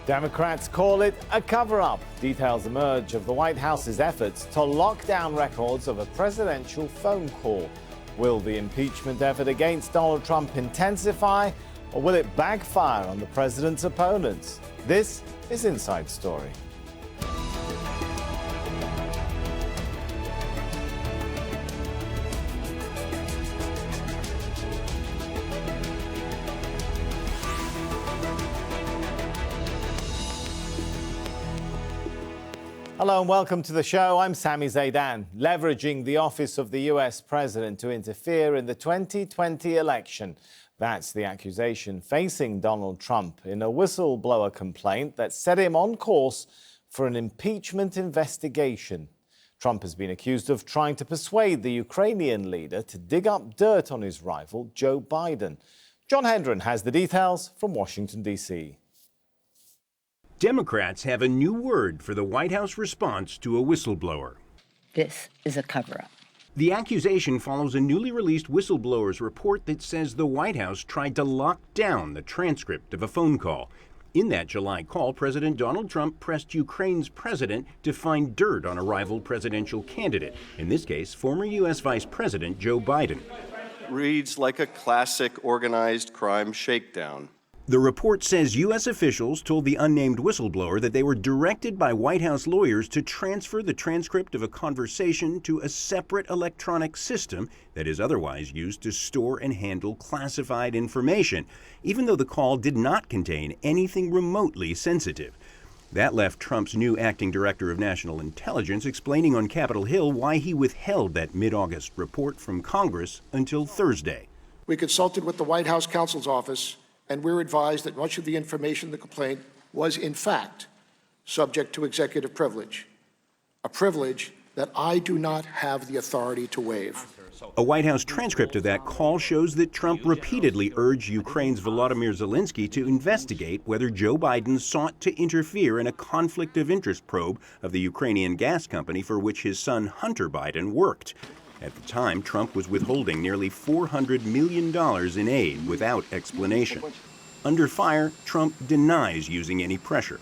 Democrats call it a cover-up. Details emerge of the White House's efforts to lock down records of a presidential phone call. Will the impeachment effort against Donald Trump intensify, or will it backfire on the president's opponents? This is Inside Story. Hello and welcome to the show. I'm Sami Zeidan. Leveraging the office of the US president to interfere in the 2020 election. That's the accusation facing Donald Trump in a whistleblower complaint that set him on course for an impeachment investigation. Trump has been accused of trying to persuade the Ukrainian leader to dig up dirt on his rival, Joe Biden. John Hendren has the details from Washington, D.C. Democrats have a new word for the White House response to a whistleblower. This is a cover-up. The accusation follows a newly released whistleblower's report that says the White House tried to lock down the transcript of a phone call. In that July call, President Donald Trump pressed Ukraine's president to find dirt on a rival presidential candidate, in this case, former U.S. Vice President Joe Biden. Reads like a classic organized crime shakedown. The report says U.S. officials told the unnamed whistleblower that they were directed by White House lawyers to transfer the transcript of a conversation to a separate electronic system that is otherwise used to store and handle classified information, even though the call did not contain anything remotely sensitive. That left Trump's new acting director of national intelligence explaining on Capitol Hill why he withheld that mid-August report from Congress until Thursday. We consulted with the White House counsel's office, and we're advised that much of the information in the complaint was, in fact, subject to executive privilege, a privilege that I do not have the authority to waive. A White House transcript of that call shows that Trump repeatedly urged Ukraine's Volodymyr Zelensky to investigate whether Joe Biden sought to interfere in a conflict of interest probe of the Ukrainian gas company for which his son Hunter Biden worked. At the time, Trump was withholding nearly $400 million in aid without explanation. Under fire, Trump denies using any pressure.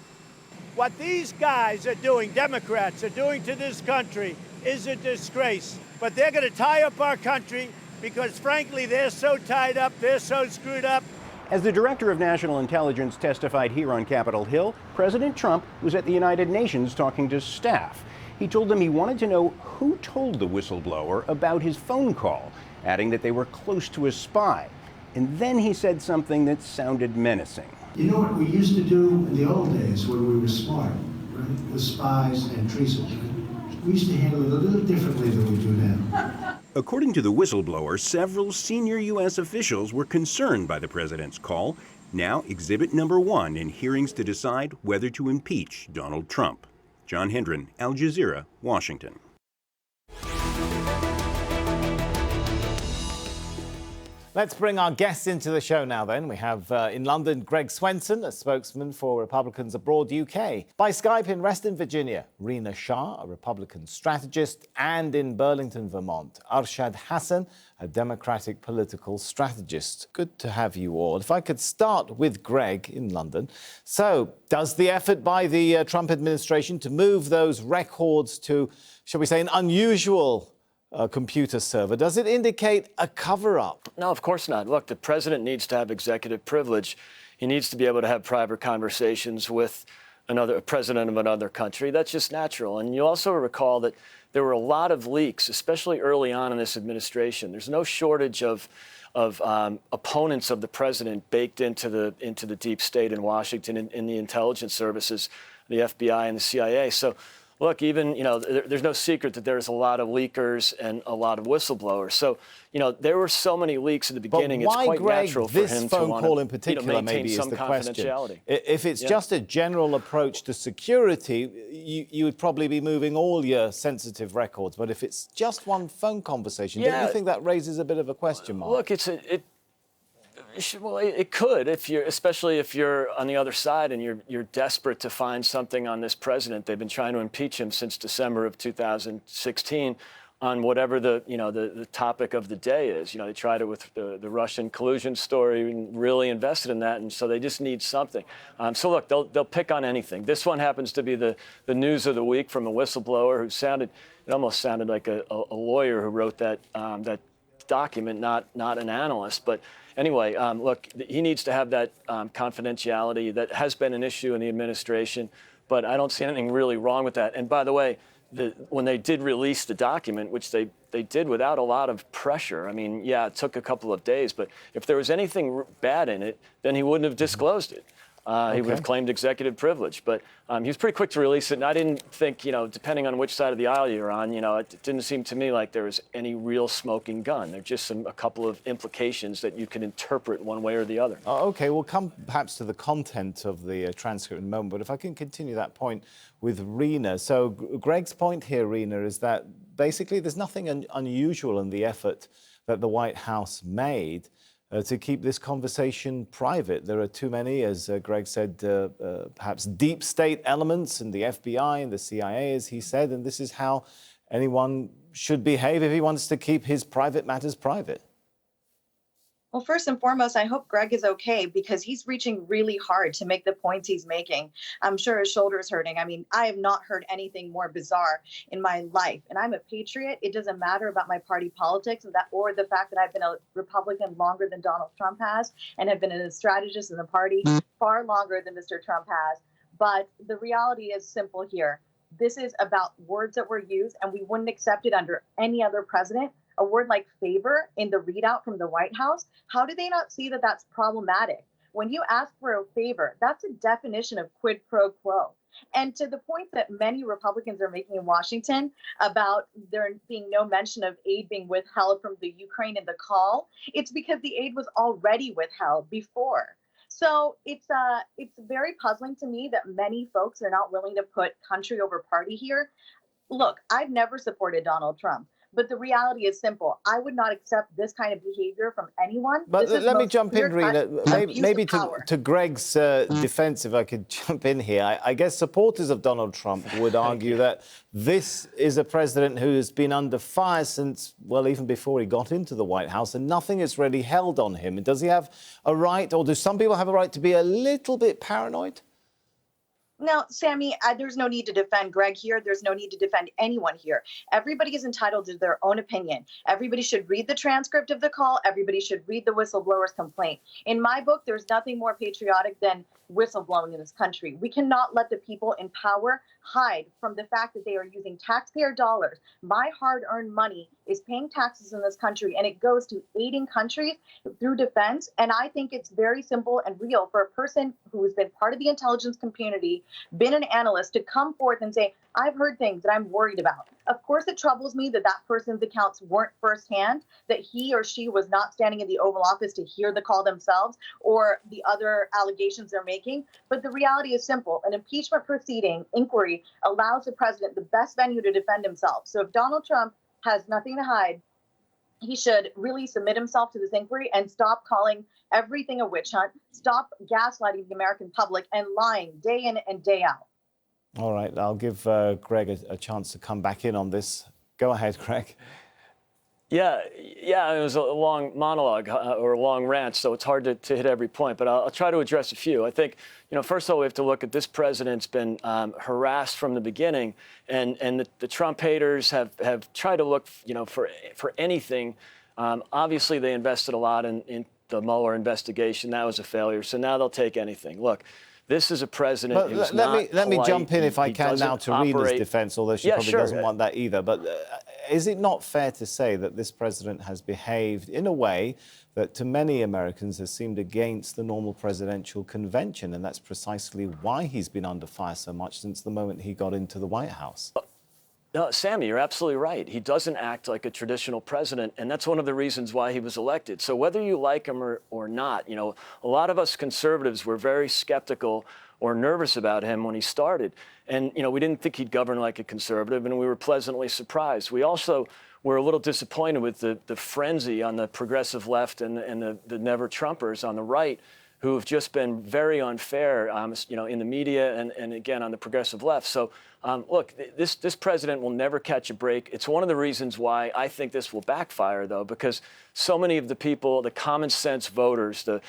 What these guys are doing, Democrats are doing to this country, is a disgrace. But they're going to tie up our country because, frankly, they're so tied up, they're so screwed up. As the director of national intelligence testified here on Capitol Hill, President Trump was at the United Nations talking to staff. He told them he wanted to know who told the whistleblower about his phone call, adding that they were close to a spy. And then he said something that sounded menacing. You know what we used to do in the old days when we were smart, right? The spies and treason. We used to handle it a little differently than we do now. According to the whistleblower, several senior U.S. officials were concerned by the president's call, now exhibit number 1 in hearings to decide whether to impeach Donald Trump. John Hendren, Al Jazeera, Washington. Let's bring our guests into the show now then. We have in London, Greg Swenson, a spokesman for Republicans abroad UK. By Skype in Reston, Virginia, Rina, Shah, a Republican strategist. And in Burlington, Vermont, Arshad Hasan, a Democratic political strategist. Good to have you all. If I could start with Greg in London. So, does the effort by the Trump administration to move those records to, shall we say, an unusual computer server, does it indicate a cover-up? No, of course not. Look, the president needs to have executive privilege. He needs to be able to have private conversations with a president of another country. That's just natural. And you also recall that there were a lot of leaks, especially early on in this administration. There's no shortage of opponents of the president baked into the deep state in Washington, in the intelligence services, the FBI and the CIA. So look, even, there's no secret that there's a lot of leakers and a lot of whistleblowers. So, there were so many leaks at the beginning. But why, it's quite Greg, natural for this him phone to want call in particular maintain maybe some is the question. confidentiality. If it's just a general approach to security, you would probably be moving all your sensitive records. But if it's just one phone conversation, don't you think that raises a bit of a question mark? Look, it could, especially if you're on the other side and you're desperate to find something on this president. They've been trying to impeach him since December of 2016. on whatever the topic of the day is. They tried it with the Russian collusion story and really invested in that, and so they just need something. So look, they'll pick on anything. This one happens to be the news of the week from a whistleblower who it almost sounded like a lawyer who wrote that document, not an analyst. But anyway, look, he needs to have that confidentiality. That has been an issue in the administration, but I don't see anything really wrong with that. And by the way, when they did release the document, which they did without a lot of pressure. I mean, yeah, it took a couple of days, but if there was anything bad in it, then he wouldn't have disclosed it. He would have claimed executive privilege, but he was pretty quick to release it. And I didn't think, depending on which side of the aisle you're on, it didn't seem to me like there was any real smoking gun. There are just a couple of implications that you can interpret one way or the other. OK, we'll come perhaps to the content of the transcript in a moment, but if I can continue that point with Rina. So Greg's point here, Rina, is that basically there's nothing unusual in the effort that the White House made to keep this conversation private. There are too many, as Greg said, perhaps deep state elements in the FBI and the CIA, as he said, and this is how anyone should behave if he wants to keep his private matters private. Well, first and foremost, I hope Greg is okay because he's reaching really hard to make the points he's making. I'm sure his shoulder's hurting. I mean, I have not heard anything more bizarre in my life. And I'm a patriot. It doesn't matter about my party politics or the fact that I've been a Republican longer than Donald Trump has and have been a strategist in the party far longer than Mr. Trump has. But the reality is simple here. This is about words that were used, and we wouldn't accept it under any other president. A word like favor in the readout from the White House, how do they not see that that's problematic? When you ask for a favor, that's a definition of quid pro quo. And to the point that many Republicans are making in Washington about there being no mention of aid being withheld from the Ukraine in the call, it's because the aid was already withheld before. So it's very puzzling to me that many folks are not willing to put country over party here. Look, I've never supported Donald Trump. But the reality is simple. I would not accept this kind of behavior from anyone. But let me jump in, Rina. Maybe to Greg's defense, if I could jump in here. I guess supporters of Donald Trump would argue that this is a president who has been under fire since, well, even before he got into the White House, and nothing is really held on him. And does he have a right, or do some people have a right to be a little bit paranoid? Now, Sammy, there's no need to defend Greg here. There's no need to defend anyone here. Everybody is entitled to their own opinion. Everybody should read the transcript of the call. Everybody should read the whistleblower's complaint. In my book, there's nothing more patriotic than whistleblowing in this country. We cannot let the people in power hide from the fact that they are using taxpayer dollars. My hard-earned money is paying taxes in this country, and it goes to aiding countries through defense. And I think it's very simple and real for a person who has been part of the intelligence community, been an analyst, to come forth and say, I've heard things that I'm worried about. Of course, it troubles me that that person's accounts weren't firsthand, that he or she was not standing in the Oval Office to hear the call themselves or the other allegations they're making. But the reality is simple. An impeachment proceeding inquiry allows the president the best venue to defend himself. So if Donald Trump has nothing to hide, he should really submit himself to this inquiry and stop calling everything a witch hunt, stop gaslighting the American public and lying day in and day out. All right, I'll give Greg a chance to come back in on this. Go ahead, Greg. Yeah, it was a long monologue or a long rant, so it's hard to hit every point, but I'll try to address a few. I think, first of all, we have to look at this president's been harassed from the beginning, and the Trump haters have tried to look, for anything. Obviously, they invested a lot in the Mueller investigation. That was a failure, so now they'll take anything. Look, this is a president who's not let me jump in, if I He can, now to Rina's defense, although she probably doesn't want that either. But is it not fair to say that this president has behaved in a way that to many Americans has seemed against the normal presidential convention? And that's precisely why he's been under fire so much since the moment he got into the White House. No, Sammy, you're absolutely right. He doesn't act like a traditional president, and that's one of the reasons why he was elected. So whether you like him or not, a lot of us conservatives were very skeptical or nervous about him when he started. And, we didn't think he'd govern like a conservative, and we were pleasantly surprised. We also were a little disappointed with the frenzy on the progressive left and the never-Trumpers on the right who have just been very unfair, in the media and again on the progressive left. So, look, this president will never catch a break. It's one of the reasons why I think this will backfire, though, because so many of the people, the common sense voters, the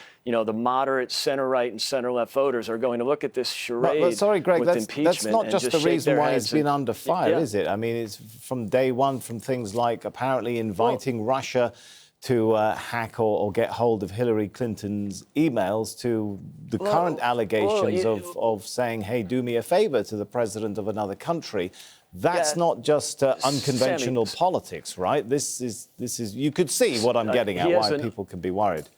moderate center-right and center-left voters are going to look at this charade but sorry, Greg, with that's impeachment not just the reason why it's been under fire, yeah. is it? I mean, it's from day one, from things like apparently inviting Russia to hack or get hold of Hillary Clinton's emails to the current allegations of saying, hey, do me a favor to the president of another country. That's not just unconventional politics, right? This is you could see what I'm getting at, why people can be worried.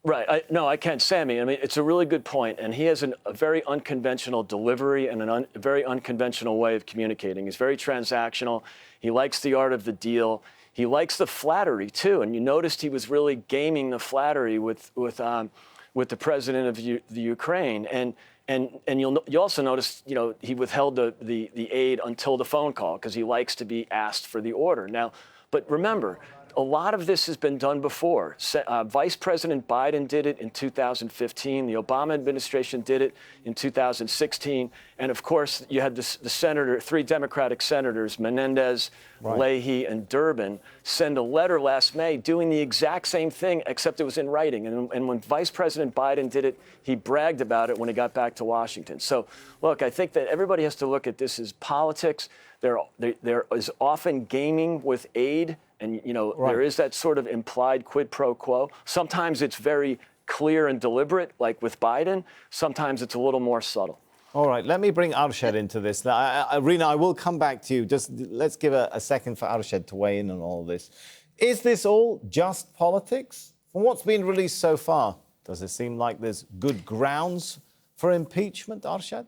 Right. I can't, Sammy. I mean, it's a really good point. And he has a very unconventional delivery and a very unconventional way of communicating. He's very transactional. He likes the art of the deal. He likes the flattery, too. And you noticed he was really gaming the flattery with the president of the Ukraine. And you also notice, he withheld the aid until the phone call because he likes to be asked for the order. Now, but remember, a lot of this has been done before. Vice President Biden did it in 2015. The Obama administration did it in 2016. And of course, you had three Democratic senators, Menendez, Leahy, and Durbin, send a letter last May doing the exact same thing, except it was in writing. And when Vice President Biden did it, he bragged about it when he got back to Washington. So, look, I think that everybody has to look at this as politics. There is often gaming with aid. And, there is that sort of implied quid pro quo. Sometimes it's very clear and deliberate, like with Biden. Sometimes it's a little more subtle. All right, let me bring Arshad into this. Rina, I will come back to you. Just let's give a second for Arshad to weigh in on all this. Is this all just politics? From what's been released so far, does it seem like there's good grounds for impeachment, Arshad?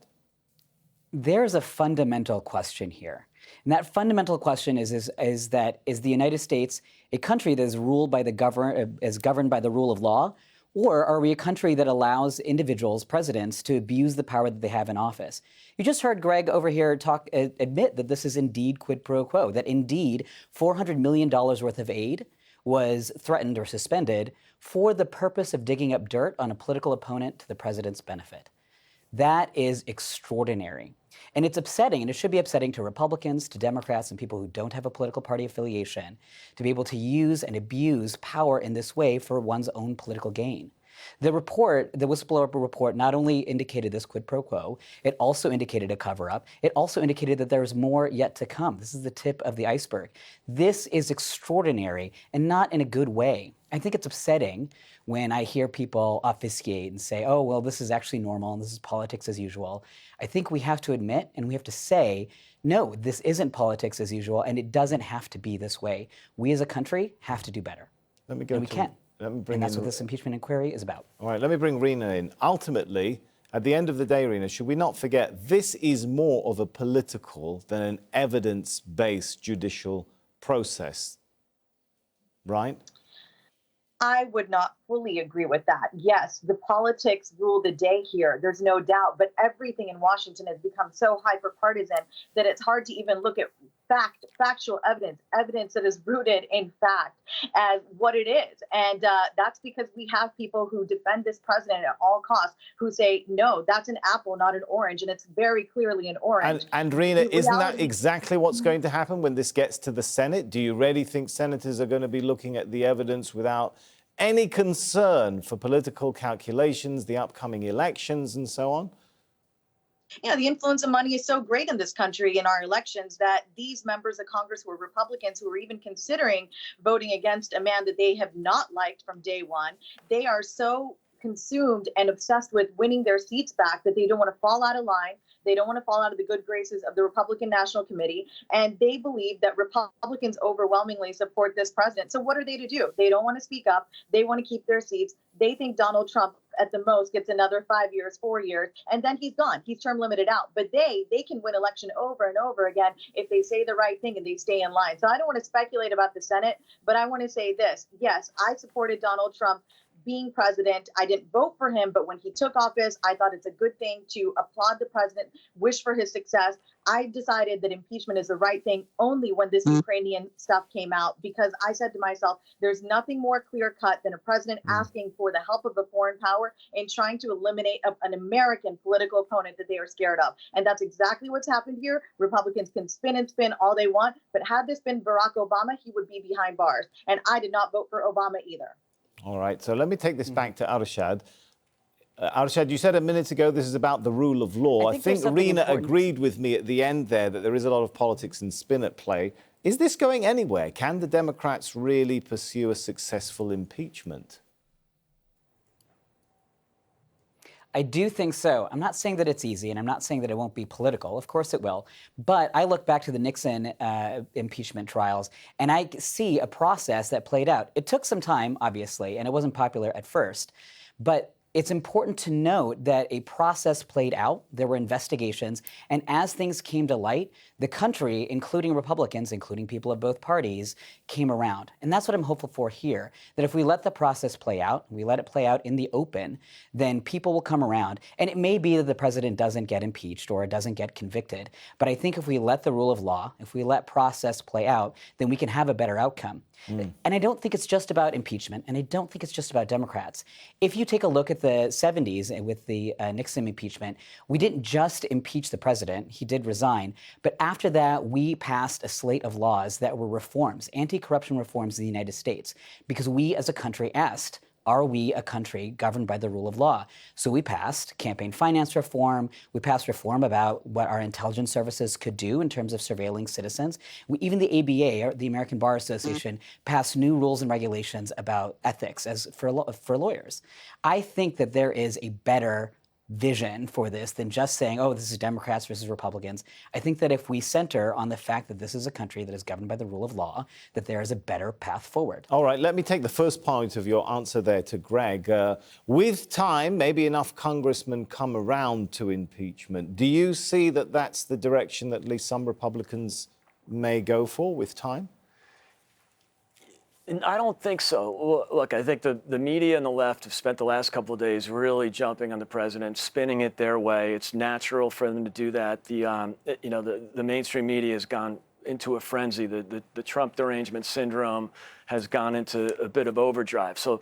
There's a fundamental question here. And that fundamental question is the United States a country that is ruled by governed by the rule of law, or are we a country that allows individuals, presidents, to abuse the power that they have in office? You just heard Greg over here admit that this is indeed quid pro quo, that indeed $400 million worth of aid was threatened or suspended for the purpose of digging up dirt on a political opponent to the president's benefit. That is extraordinary. And it's upsetting, and it should be upsetting to Republicans, to Democrats, and people who don't have a political party affiliation to be able to use and abuse power in this way for one's own political gain. The whistleblower report not only indicated this quid pro quo, it also indicated a cover-up. It also indicated that there's more yet to come. This is the tip of the iceberg. This is extraordinary and not in a good way. I think it's upsetting when I hear people obfuscate and say, oh, well, this is actually normal and this is politics as usual. I think we have to admit and we have to say, no, this isn't politics as usual and it doesn't have to be this way. We as a country have to do better. Let me go. And we can. And that's what this impeachment inquiry is about. All right, let me bring Rina in. Ultimately, at the end of the day, Rina, should we not forget this is more of a political than an evidence-based judicial process, right? I would not fully agree with that. Yes, the politics rule the day here. There's no doubt. But everything in Washington has become so hyper-partisan that it's hard to even look at factual evidence that is rooted in fact as what it is. And that's because we have people who defend this president at all costs, who say, no, that's an apple, not an orange. And it's very clearly an orange. And Rina, isn't that exactly what's going to happen when this gets to the Senate? Do you really think senators are going to be looking at the evidence without any concern for political calculations, the upcoming elections and so on? Yeah, the influence of money is so great in this country in our elections that these members of Congress who are Republicans who are even considering voting against a man that they have not liked from day one, they are so consumed and obsessed with winning their seats back that they don't want to fall out of line. They don't want to fall out of the good graces of the Republican National Committee. And they believe that Republicans overwhelmingly support this president. So what are they to do? They don't want to speak up. They want to keep their seats. They think Donald Trump at the most gets another 5 years, 4 years, and then he's gone. He's term limited out. But they can win election over and over again if they say the right thing and they stay in line. So I don't want to speculate about the Senate, but I want to say this. Yes, I supported Donald Trump being president. I didn't vote for him, but when he took office, I thought it's a good thing to applaud the president, wish for his success. I decided that impeachment is the right thing only when this Ukrainian stuff came out, because I said to myself, there's nothing more clear cut than a president asking for the help of a foreign power and trying to eliminate an American political opponent that they are scared of. And that's exactly what's happened here. Republicans can spin and spin all they want, but had this been Barack Obama, he would be behind bars. And I did not vote for Obama either. All right, so let me take this back to Arshad. Arshad, you said a minute ago this is about the rule of law. I think Rina agreed with me at the end there that there is a lot of politics and spin at play. Is this going anywhere? Can the Democrats really pursue a successful impeachment? I do think so. I'm not saying that it's easy, and I'm not saying that it won't be political. Of course it will. But I look back to the Nixon impeachment trials, and I see a process that played out. It took some time, obviously, and it wasn't popular at first. But it's important to note that a process played out. There were investigations. And as things came to light, the country, including Republicans, including people of both parties, came around. And that's what I'm hopeful for here, that if we let the process play out, we let it play out in the open, then people will come around. And it may be that the president doesn't get impeached or doesn't get convicted. But I think if we let the rule of law, if we let process play out, then we can have a better outcome. And I don't think it's just about impeachment, and I don't think it's just about Democrats. If you take a look at the 70s with the Nixon impeachment, we didn't just impeach the president. He did resign. But after that, we passed a slate of laws that were reforms, anti-corruption reforms in the United States, because we as a country asked, are we a country governed by the rule of law? So we passed campaign finance reform. We passed reform about what our intelligence services could do in terms of surveilling citizens. Even the ABA, the American Bar Association, passed new rules and regulations about ethics for lawyers. I think that there is a better vision for this than just saying, oh, this is Democrats versus Republicans. I think that if we center on the fact that this is a country that is governed by the rule of law, that there is a better path forward. All right, let me take the first part of your answer there to Greg. With time, maybe enough congressmen come around to impeachment. Do you see that that's the direction that at least some Republicans may go for with time? I don't think so. Look, I think the media and the left have spent the last couple of days really jumping on the president, spinning it their way. It's natural for them to do that. The mainstream media has gone into a frenzy. The Trump derangement syndrome has gone into a bit of overdrive. So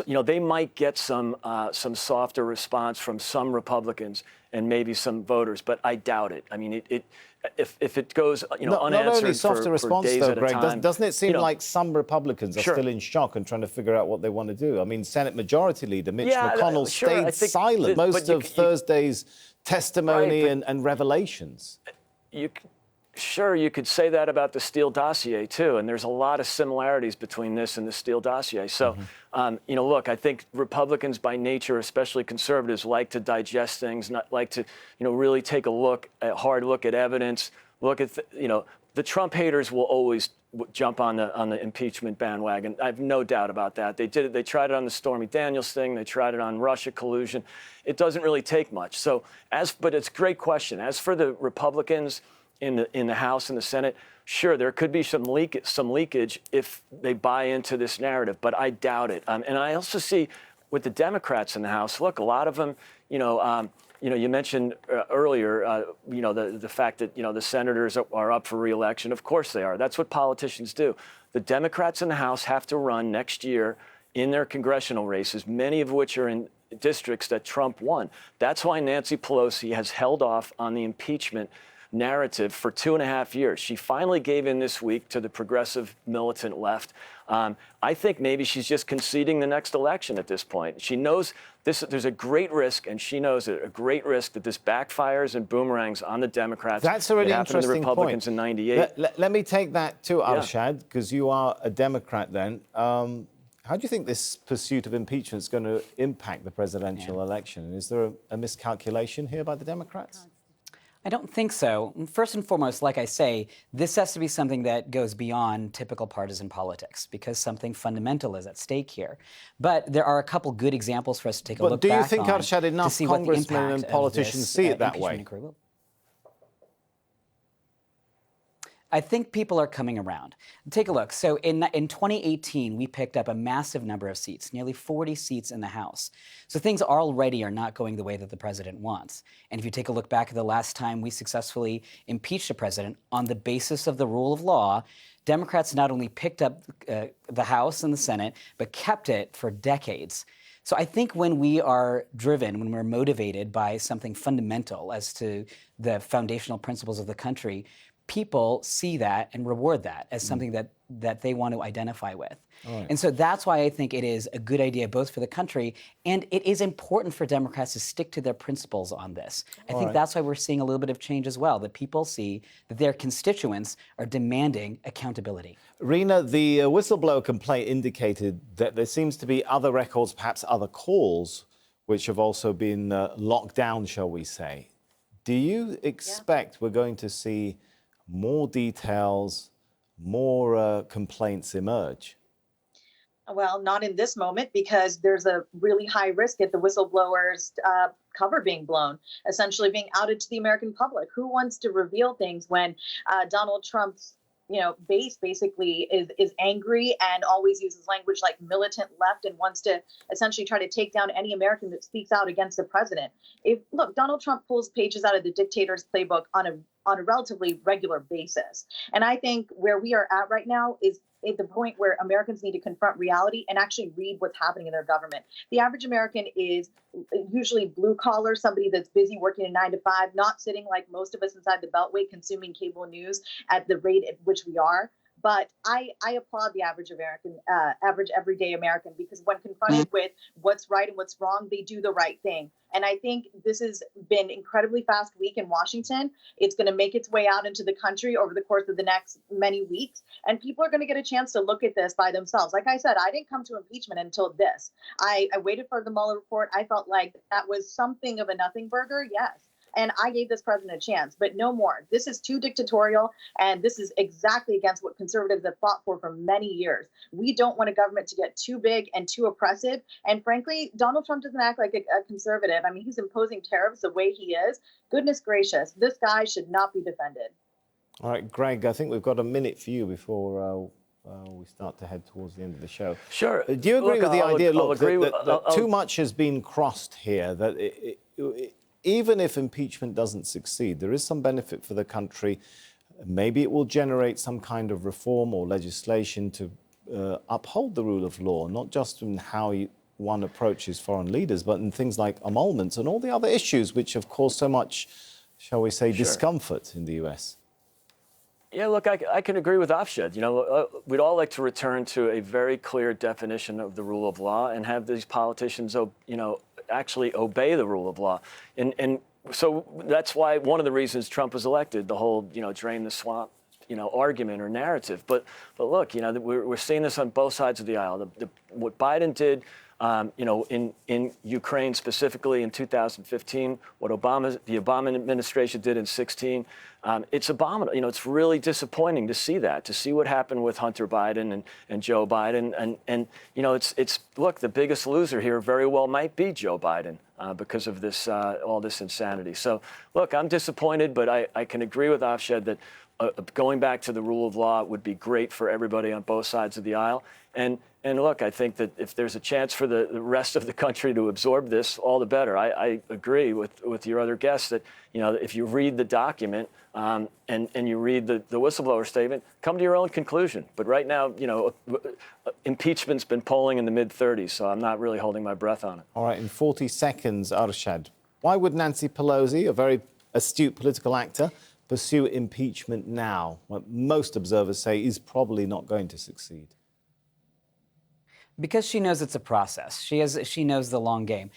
they might get some softer response from some Republicans and maybe some voters, but I doubt it. I mean, if it goes, unanswered not only softer response, days though, at a Greg, time, doesn't it seem like some Republicans are still in shock and trying to figure out what they want to do? I mean, Senate Majority Leader Mitch McConnell stayed silent most of Thursday's testimony and revelations. Sure, you could say that about the Steele dossier, too, and there's a lot of similarities between this and the Steele dossier. So, look, I think Republicans by nature, especially conservatives, like to digest things, not like to, really take a hard look at evidence, look at, the Trump haters will always jump on the impeachment bandwagon. I have no doubt about that. They did it. They tried it on the Stormy Daniels thing. They tried it on Russia collusion. It doesn't really take much. So, but it's a great question. As for the Republicans in the House and the Senate, sure, there could be some leakage if they buy into this narrative, but I doubt it. And I also see with the Democrats in the House, look, a lot of them, you mentioned earlier, the fact that, the senators are up for re-election. Of course they are. That's what politicians do. The Democrats in the House have to run next year in their congressional races, many of which are in districts that Trump won. That's why Nancy Pelosi has held off on the impeachment narrative for 2.5 years. She finally gave in this week to the progressive militant left. I think maybe she's just conceding the next election at this point. She knows there's a great risk, and she knows it, a great risk that this backfires and boomerangs on the Democrats. That's a really interesting interesting to the Republicans point. In 98. Let me take that to Arshad, because you are a Democrat then. How do you think this pursuit of impeachment is going to impact the presidential election? Is there a miscalculation here by the Democrats? I don't think so. First and foremost, like I say, this has to be something that goes beyond typical partisan politics because something fundamental is at stake here. But there are a couple good examples for us to take a look back on. But do you think, Arshad, enough congressmen and politicians see it that way? I think people are coming around. Take a look. So in 2018, we picked up a massive number of seats, nearly 40 seats in the House. So things already are not going the way that the president wants. And if you take a look back at the last time we successfully impeached a president on the basis of the rule of law, Democrats not only picked up the House and the Senate, but kept it for decades. So I think when we are driven, when we're motivated by something fundamental as to the foundational principles of the country, people see that and reward that as something that they want to identify with. Right. And so that's why I think it is a good idea both for the country, and it is important for Democrats to stick to their principles on this. I think that's why we're seeing a little bit of change as well, that people see that their constituents are demanding accountability. Rina, the whistleblower complaint indicated that there seems to be other records, perhaps other calls, which have also been locked down, shall we say. Do you expect we're going to see more details, more complaints emerge? Well, not in this moment, because there's a really high risk at the whistleblower's cover being blown, essentially being outed to the American public. Who wants to reveal things when Donald Trump's base basically is angry and always uses language like militant left and wants to essentially try to take down any American that speaks out against the president? Look, Donald Trump pulls pages out of the dictator's playbook on a relatively regular basis. And I think where we are at right now is at the point where Americans need to confront reality and actually read what's happening in their government. The average American is usually blue collar, somebody that's busy working a 9 to 5, not sitting like most of us inside the Beltway consuming cable news at the rate at which we are. But I applaud the average American, average everyday American, because when confronted with what's right and what's wrong, they do the right thing. And I think this has been incredibly fast week in Washington. It's going to make its way out into the country over the course of the next many weeks. And people are going to get a chance to look at this by themselves. Like I said, I didn't come to impeachment until this. I waited for the Mueller report. I felt like that was something of a nothing burger. Yes. And I gave this president a chance, but no more. This is too dictatorial, and this is exactly against what conservatives have fought for many years. We don't want a government to get too big and too oppressive. And frankly, Donald Trump doesn't act like a conservative. I mean, he's imposing tariffs the way he is. Goodness gracious, this guy should not be defended. All right, Greg, I think we've got a minute for you before we start to head towards the end of the show. Sure. Do you agree with the idea, that I'll too much has been crossed here, that even if impeachment doesn't succeed, there is some benefit for the country. Maybe it will generate some kind of reform or legislation to uphold the rule of law, not just in how one approaches foreign leaders, but in things like emoluments and all the other issues which have caused so much, shall we say, discomfort in the US. Yeah, look, I can agree with Arshad. We'd all like to return to a very clear definition of the rule of law and have these politicians, actually obey the rule of law. And so that's why one of the reasons Trump was elected, the whole, drain the swamp, argument or narrative. But look, we're seeing this on both sides of the aisle. What Biden did, in Ukraine specifically in 2015, what the Obama administration did in 2016, it's abominable. It's really disappointing to see that, to see what happened with Hunter Biden and Joe Biden. And look, the biggest loser here very well might be Joe Biden because of this, all this insanity. So, look, I'm disappointed, but I can agree with Arshad that going back to the rule of law would be great for everybody on both sides of the aisle. And look, I think that if there's a chance for the rest of the country to absorb this, all the better. I agree with your other guests that, if you read the document and you read the whistleblower statement, come to your own conclusion. But right now, impeachment's been polling in the mid-30s, so I'm not really holding my breath on it. All right, in 40 seconds, Arshad, why would Nancy Pelosi, a very astute political actor, pursue impeachment now? What most observers say is probably not going to succeed. Because she knows it's a process. She knows the long game.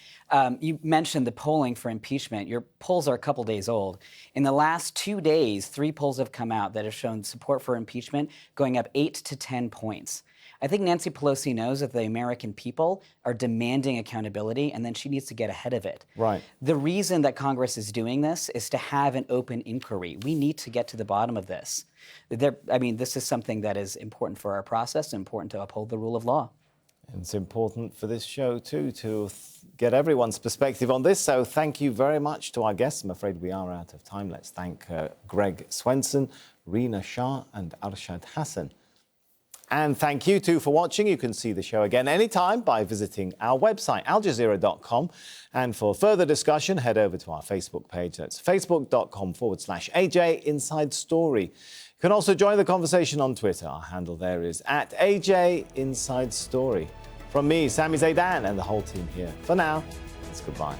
You mentioned the polling for impeachment. Your polls are a couple days old. In the last 2 days, 3 polls have come out that have shown support for impeachment going up 8 to 10 points. I think Nancy Pelosi knows that the American people are demanding accountability, and then she needs to get ahead of it. Right. The reason that Congress is doing this is to have an open inquiry. We need to get to the bottom of this. This is something that is important for our process, important to uphold the rule of law. It's important for this show, too, to get everyone's perspective on this. So thank you very much to our guests. I'm afraid we are out of time. Let's thank Greg Swenson, Rina, Shah and Arshad Hasan. And thank you, too, for watching. You can see the show again anytime by visiting our website, aljazeera.com. And for further discussion, head over to our Facebook page. That's facebook.com/AJ Inside Story. You can also join the conversation on Twitter. Our handle there is @AJ Inside Story. From me, Sami, Zeidan, and the whole team here. For now, it's goodbye.